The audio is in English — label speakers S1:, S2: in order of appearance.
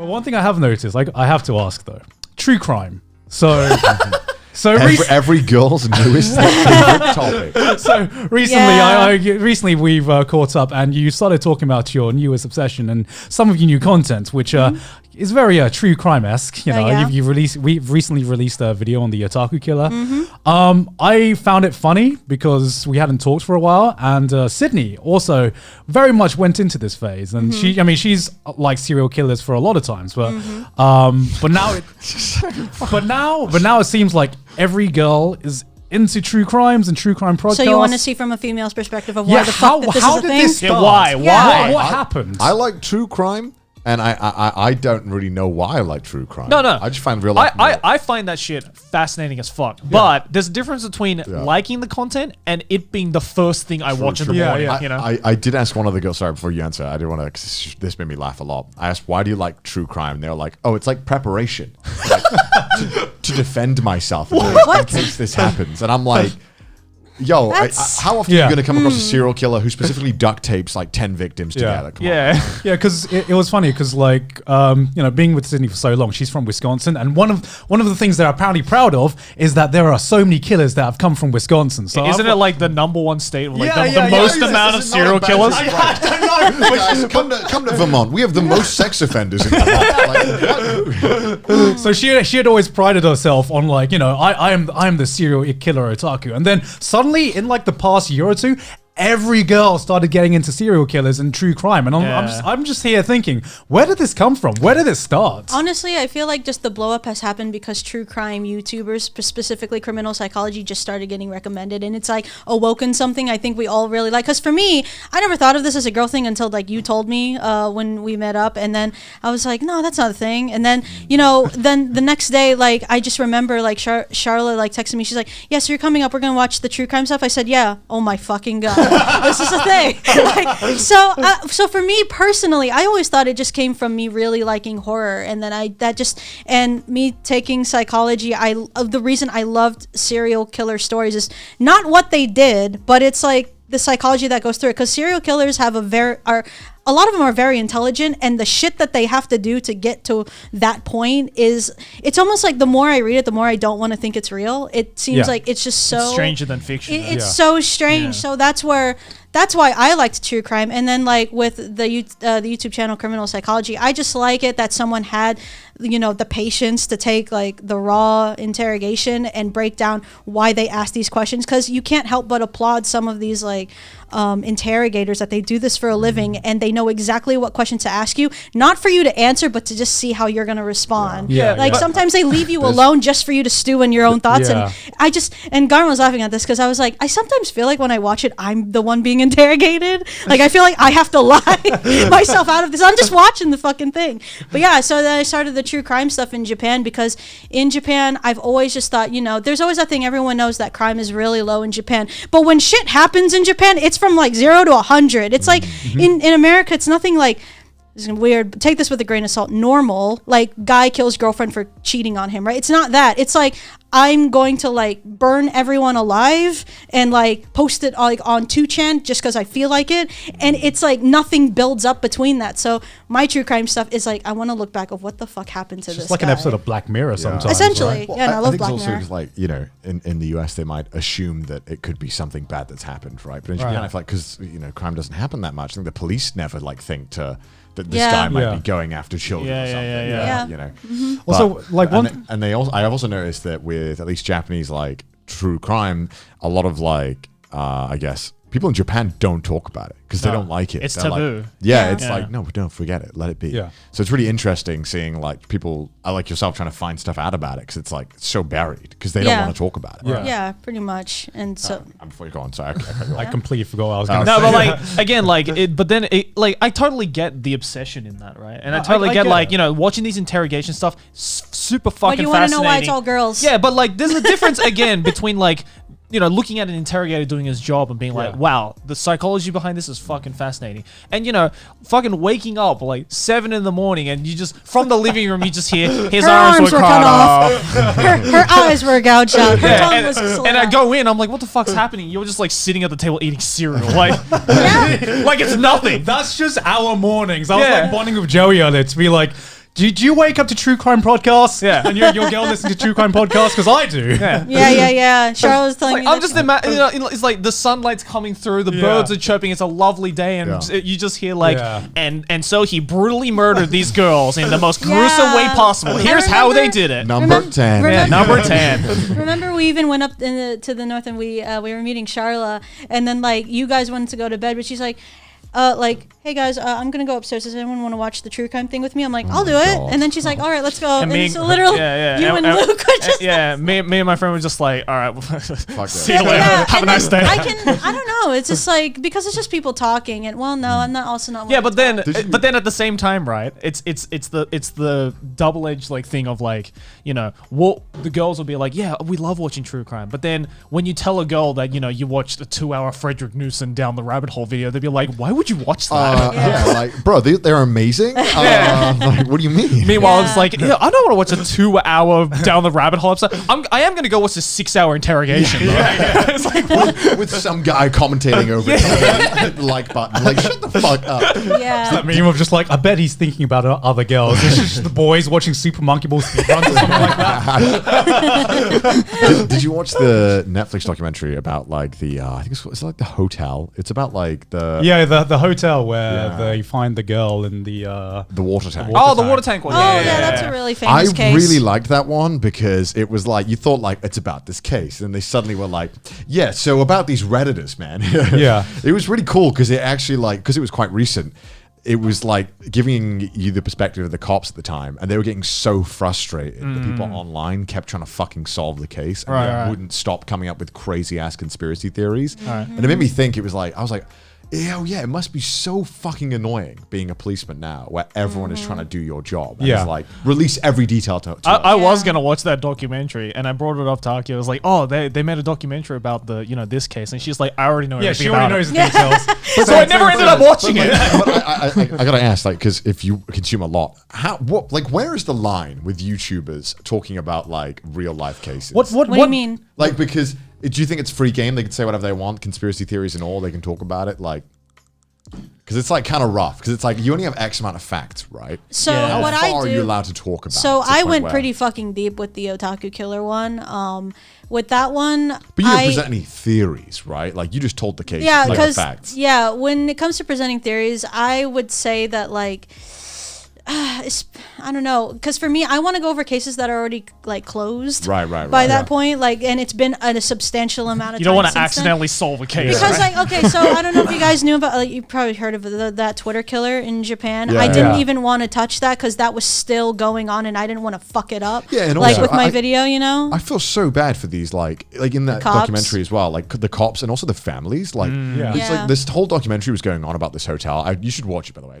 S1: But one thing I have noticed, like I have to ask though, true crime. So,
S2: every girl's newest favorite topic.
S1: So recently, recently we've caught up, and you started talking about your newest obsession and some of your new content, which is very true crime-esque. You know, we've recently released a video on the Otaku Killer. I found it funny because we hadn't talked for a while, and Sydney also very much went into this phase, and she's like serial killers for a lot of times, but now it seems like every girl is into true crimes and true crime podcasts.
S3: So you want to see from a female's perspective of why the fuck that this is a thing?
S1: This start?
S4: Why?
S1: What happened?
S2: I like true crime. And I don't really know why I like true crime.
S4: No.
S2: I just find real life.
S4: I find that shit fascinating as fuck. Yeah. But there's a difference between liking the content and it being the first thing I watch in the morning. You know?
S2: I did ask one of the girls, sorry, before you answer, I didn't want to, this made me laugh a lot. I asked, why do you like true crime? And they were like, oh, it's like preparation. Like, to defend myself in case this happens. And I'm like, yo, how often are you going to come across a serial killer who specifically duct tapes like 10 victims together? Come on.
S1: Because it was funny because like being with Sydney for so long, she's from Wisconsin, and one of the things they're apparently proud of is that there are so many killers that have come from Wisconsin. So
S4: isn't it like the #1 state with like the most amount of serial killers?
S2: Guys, come to Vermont. We have the most sex offenders in Vermont. Like,
S1: so she had always prided herself on like, I am the serial killer otaku, and then suddenly in like the past year or two, every girl started getting into serial killers and true crime, and I'm just here thinking, where did this come from? Where did it start?
S3: Honestly, I feel like just the blow up has happened because true crime YouTubers, specifically criminal psychology, just started getting recommended, and it's like awoken something I think we all really like. Because for me, I never thought of this as a girl thing until like you told me when we met up, and then I was like, no, that's not a thing. And then then the next day, like I just remember like Charlotte like texted me. She's like, yeah, so you're coming up, we're gonna watch the true crime stuff. I said, yeah. Oh my fucking god. This is a thing. So for me personally, I always thought it just came from me really liking horror, and then me taking psychology. The reason I loved serial killer stories is not what they did, but it's like the psychology that goes through it. Because serial killers have a lot of them are very intelligent, and the shit that they have to do to get to that point it's almost like the more I read it, the more I don't want to think it's real. It seems like it's just so...
S4: It's stranger than fiction.
S3: It's so strange. Yeah. So that's why I liked true crime. And then like with the YouTube channel Criminal Psychology, I just like it that someone had, the patience to take like the raw interrogation and break down why they ask these questions. Because you can't help but applaud some of these like interrogators that they do this for a living, and they know exactly what question to ask you, not for you to answer, but to just see how you're going to respond. Sometimes they leave you alone just for you to stew in your own thoughts. And Garmin was laughing at this because I was like, I sometimes feel like when I watch it, I'm the one being interrogated. Like I feel like I have to lie myself out of this. I'm just watching the fucking thing. But yeah, so then I started the true crime stuff in Japan, because in Japan I've always just thought, there's always that thing, everyone knows that crime is really low in Japan, but when shit happens in Japan, it's from like 0 to 100. It's like in America, it's nothing like, this is weird, take this with a grain of salt, normal, like guy kills girlfriend for cheating on him, right? It's not that. It's like, I'm going to like burn everyone alive and like post it like on 2chan just because I feel like it, and it's like nothing builds up between that. So my true crime stuff is like, I want to look back of what the fuck happened to this guy.
S1: It's like an episode of Black Mirror sometimes.
S3: Essentially,
S1: right?
S3: Well, I love Black Mirror.
S2: I think it's also like, in the US they might assume that it could be something bad that's happened, right? But in Japan, I feel like, because crime doesn't happen that much, I think the police never like think that this guy might be going after children or something.
S1: Also, like
S2: I also noticed that with at least Japanese like true crime, a lot of like I guess people in Japan don't talk about it because they don't like it.
S4: It's
S2: They're
S4: taboo.
S2: Like, like, no, don't forget it. Let it be.
S1: Yeah.
S2: So it's really interesting seeing like people like yourself trying to find stuff out about it, because it's like it's so buried because they don't want to talk about it.
S3: Yeah, pretty much. And so
S2: before you go on, sorry,
S1: I completely forgot what I was going to say.
S4: No, but like again, like it, but then it, like I totally get the obsession in that, right? And I totally get like watching these interrogation stuff, super fucking fascinating. But you want to know why
S3: it's all girls?
S4: Yeah, but like there's a difference again between like, looking at an interrogator doing his job and being like, wow, the psychology behind this is fucking fascinating. And, fucking waking up like 7 in the morning and you just, from the living room, you just hear his arms were cut off.
S3: Her eyes were gouged out. Her tongue was slit
S4: and I
S3: out.
S4: go in, I'm like, what the fuck's happening? You're just like sitting at the table eating cereal. Like, like it's nothing.
S1: That's just our mornings. I was like bonding with Joey on it to be like, Do you wake up to true crime podcasts?
S4: Yeah.
S1: And your girl listens to true crime podcasts? Because I do.
S3: Yeah. Charlotte was telling me.
S4: I'm just imagining, it's like the sunlight's coming through, the birds are chirping, it's a lovely day, and you just hear like, and so he brutally murdered these girls in the most gruesome way possible. Here's how they did it.
S2: Number 10.
S4: Yeah, number 10.
S3: Remember, we even went up to the north, and we were meeting Charla, and then like you guys wanted to go to bed, but she's like, hey guys, I'm gonna go upstairs. Does anyone want to watch the true crime thing with me? I'm like, I'll do it. And then she's like, all right, let's go. And so literally, you and Luke were just
S4: me and my friend were just like, all right, see you later.
S3: Yeah,
S4: Have a nice day.
S3: I don't know. It's just like, because it's just people talking, and well, no, I'm not also not.
S4: Yeah, but then at the same time, right? It's the double-edged like thing of like, you know, the girls will be like, yeah, we love watching true crime, but then when you tell a girl that, you know, you watched a 2-hour Frederick Newson down the rabbit hole video, they'll be like, why would you watch that?
S2: Like, bro, they're amazing. Like, what do you mean?
S4: Meanwhile, it's like, I don't want to watch a 2-hour down the rabbit hole episode. I am going to go watch a 6-hour interrogation. It's like,
S2: with some guy commentating over the like button. Like, shut the fuck up.
S3: Yeah.
S1: That meme of just like, I bet he's thinking about other girls. It's just the boys watching Super Monkey Ball speedruns or something like that.
S2: Did you watch the Netflix documentary about like the I think it's like the hotel? It's about like
S1: the hotel where they find the girl in the
S2: water tank.
S4: the water tank one.
S3: That's a really famous case.
S2: I really liked that one because it was like, you thought like it's about this case, and they suddenly were like, yeah, so about these Redditors, man.
S1: Yeah.
S2: It was really cool because it actually like, because it was quite recent, it was like giving you the perspective of the cops at the time, and they were getting so frustrated. The people online kept trying to fucking solve the case, and they wouldn't stop coming up with crazy ass conspiracy theories. And it made me think, I was like, ew, yeah, it must be so fucking annoying being a policeman now, where everyone is trying to do your job. And it's like, release every detail to
S4: I was gonna watch that documentary, and I brought it up to Aki. I was like, oh, they made a documentary about the, you know, this case, and she's like, I already know.
S1: Yeah,
S4: everything
S1: she already
S4: about
S1: knows
S4: it.
S1: the details.
S4: So I never ended up watching it.
S2: But I gotta ask, like, because if you consume a lot, where is the line with YouTubers talking about like real life cases?
S3: What do you mean?
S2: Like, because do you think it's free game? They can say whatever they want, conspiracy theories and all. They can talk about it, like. Because it's like kind of rough. Because it's like you only have X amount of facts, right?
S3: So
S2: what How far are you allowed to talk about?
S3: So I went pretty fucking deep with the Otaku Killer one. With that one,
S2: but you didn't present any theories, right? Like you just told the case.
S3: Yeah,
S2: because facts.
S3: Yeah, when it comes to presenting theories, I would say that like. I don't know, because for me, I want to go over cases that are already like closed.
S2: Right.
S3: By that point, like, and it's been a substantial amount of time.
S4: You don't want to accidentally solve a case.
S3: Because like, okay, so I don't know if you guys knew about, like, you probably heard of that Twitter killer in Japan. I didn't even want to touch that because that was still going on, and I didn't want to fuck it up.
S2: Yeah, and
S3: like
S2: also,
S3: with my video, you know.
S2: I feel so bad for these, like in that documentary as well, like the cops and also the families. Like, it's like this whole documentary was going on about this hotel. You should watch it, by the way.